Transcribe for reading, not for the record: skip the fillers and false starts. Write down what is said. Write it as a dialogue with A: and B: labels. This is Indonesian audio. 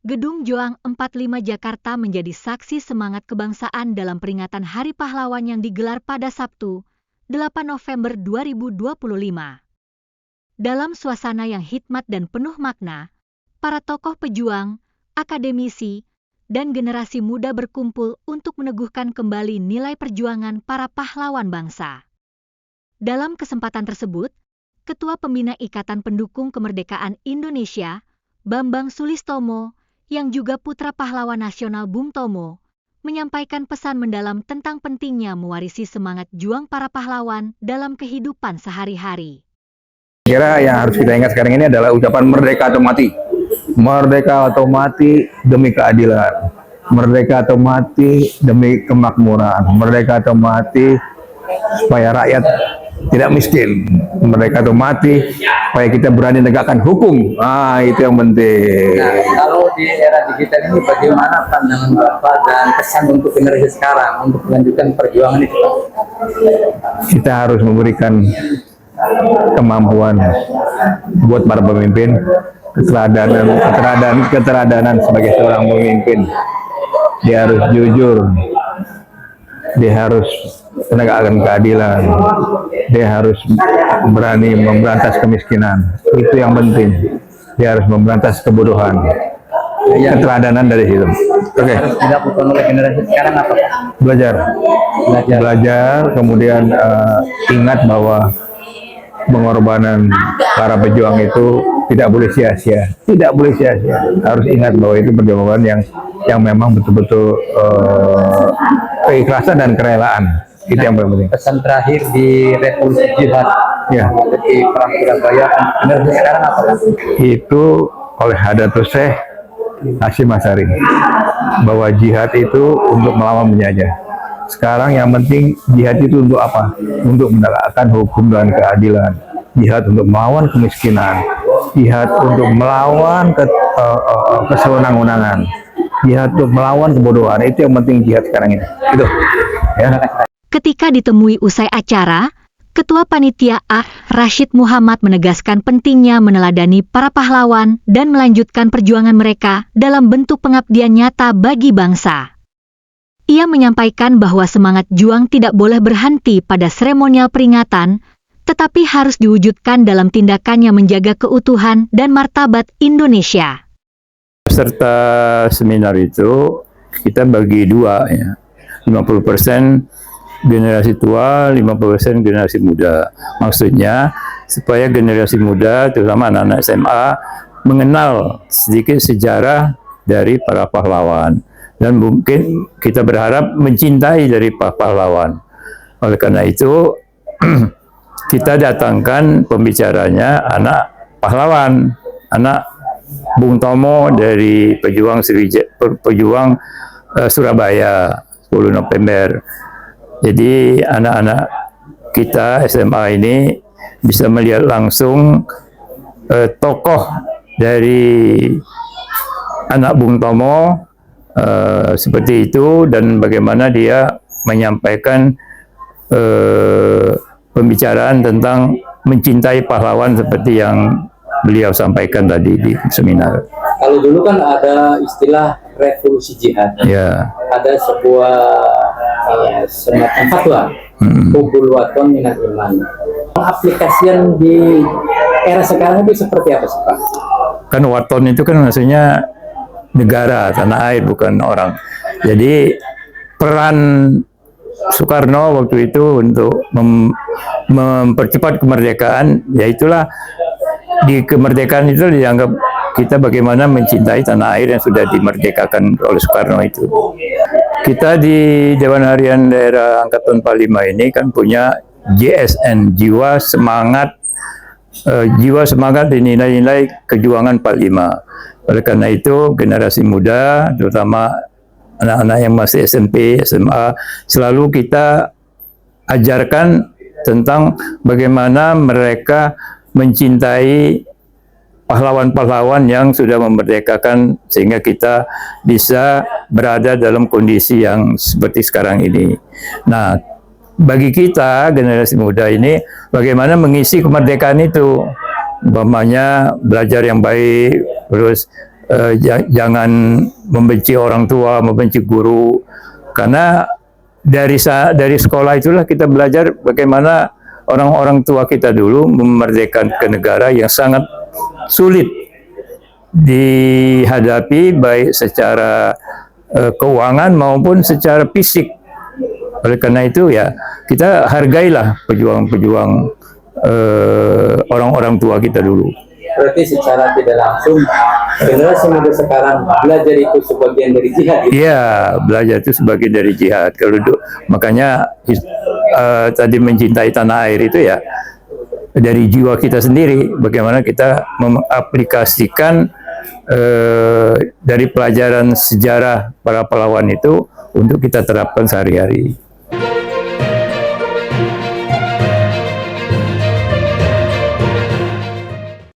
A: Gedung Joang 45 Jakarta menjadi saksi semangat kebangsaan dalam peringatan Hari Pahlawan yang digelar pada Sabtu, 8 November 2025. Dalam suasana yang hikmat dan penuh makna, para tokoh pejuang, akademisi, dan generasi muda berkumpul untuk meneguhkan kembali nilai perjuangan para pahlawan bangsa. Dalam kesempatan tersebut, Ketua Pembina Ikatan Pendukung Kemerdekaan Indonesia, Bambang Sulistomo, yang juga putra pahlawan nasional Bung Tomo, menyampaikan pesan mendalam tentang pentingnya mewarisi semangat juang para pahlawan dalam kehidupan sehari-hari.
B: Kira yang harus kita ingat sekarang ini adalah ucapan merdeka atau mati. Merdeka atau mati demi keadilan. Merdeka atau mati demi kemakmuran. Merdeka atau mati supaya rakyat tidak miskin. Merdeka atau mati supaya kita berani tegakkan hukum. Itu yang penting.
C: Nah, kalau di era digital ini bagaimana pandangan Bapak dan pesan untuk generasi sekarang untuk melanjutkan perjuangan itu?
B: Kita harus memberikan kemampuan buat para pemimpin, keteladanan sebagai seorang pemimpin. Dia harus jujur, dia harus menegakkan keadilan, dia harus berani memberantas kemiskinan. Itu yang penting. Dia harus memberantas kebodohan. Keteladanan dari situ. Oke.
C: Harus dilakukan oleh generasi sekarang apa?
B: Belajar, kemudian ingat bahwa pengorbanan para pejuang itu tidak boleh sia-sia. Tidak boleh sia-sia. Harus ingat bahwa itu perjuangan yang memang betul-betul keikhlasan dan kerelaan. Itu yang paling penting.
C: Pesan terakhir di revolusi jihad di perang Surabaya generasi sekarang apa?
B: Itu oleh Hadatul Syekh Hasyim Asy'ari, bahwa jihad itu untuk melawan penjajah. Sekarang yang penting jihad itu untuk apa? Untuk menegakkan hukum dan keadilan. Jihad untuk melawan kemiskinan. Jihad untuk melawan kesewenang-wenangan. Jihad untuk melawan kebodohan. Itu yang penting jihad sekarang ini. Itu. Ya.
A: Ketika ditemui usai acara, Ketua Panitia A. Rashid Muhammad menegaskan pentingnya meneladani para pahlawan dan melanjutkan perjuangan mereka dalam bentuk pengabdian nyata bagi bangsa. Ia menyampaikan bahwa semangat juang tidak boleh berhenti pada seremonial peringatan, tetapi harus diwujudkan dalam tindakan yang menjaga keutuhan dan martabat Indonesia.
D: Peserta seminar itu kita bagi dua, ya. 50% generasi tua, 50% generasi muda. Maksudnya supaya generasi muda, terutama anak-anak SMA, mengenal sedikit sejarah dari para pahlawan. Dan mungkin kita berharap mencintai dari para pahlawan. Oleh karena itu, kita datangkan pembicaranya anak pahlawan, anak Bung Tomo dari pejuang Surabaya, 10 November. Jadi anak-anak kita SMA ini bisa melihat langsung tokoh dari anak Bung Tomo seperti itu, dan bagaimana dia menyampaikan pembicaraan tentang mencintai pahlawan seperti yang beliau sampaikan tadi di seminar.
C: Kalau dulu kan ada istilah revolusi jihad.
D: Ya.
C: Ada sebuah semacam fatwa, hubul waton minat iman. Aplikasian di era sekarang itu seperti apa sih Pak?
D: Kan waton itu kan maksudnya negara, tanah air, bukan orang. Jadi peran Soekarno waktu itu untuk mempercepat kemerdekaan, yaitulah di kemerdekaan itu dianggap kita bagaimana mencintai tanah air yang sudah dimerdekakan oleh Soekarno itu. Kita di Dewan Harian Daerah Angkatan 45 ini kan punya JSN, jiwa semangat dan nilai-nilai kejuangan 45. Oleh karena itu generasi muda, terutama anak-anak yang masih SMP, SMA, selalu kita ajarkan tentang bagaimana mereka mencintai pahlawan-pahlawan yang sudah memerdekakan sehingga kita bisa berada dalam kondisi yang seperti sekarang ini. Nah, bagi kita generasi muda ini bagaimana mengisi kemerdekaan itu, umpamanya belajar yang baik, terus jangan membenci orang tua, membenci guru, karena dari sekolah itulah kita belajar bagaimana orang-orang tua kita dulu memerdekakan ke negara yang sangat sulit dihadapi baik secara keuangan maupun secara fisik. Oleh karena itu ya kita hargailah pejuang-pejuang orang-orang tua kita dulu.
C: Berarti secara tidak langsung generasi muda sekarang belajar itu sebagian dari jihad.
D: Iya, belajar itu sebagian dari jihad. Makanya tadi mencintai tanah air itu ya dari jiwa kita sendiri. Bagaimana kita mengaplikasikan dari pelajaran sejarah para pahlawan itu untuk kita terapkan sehari-hari.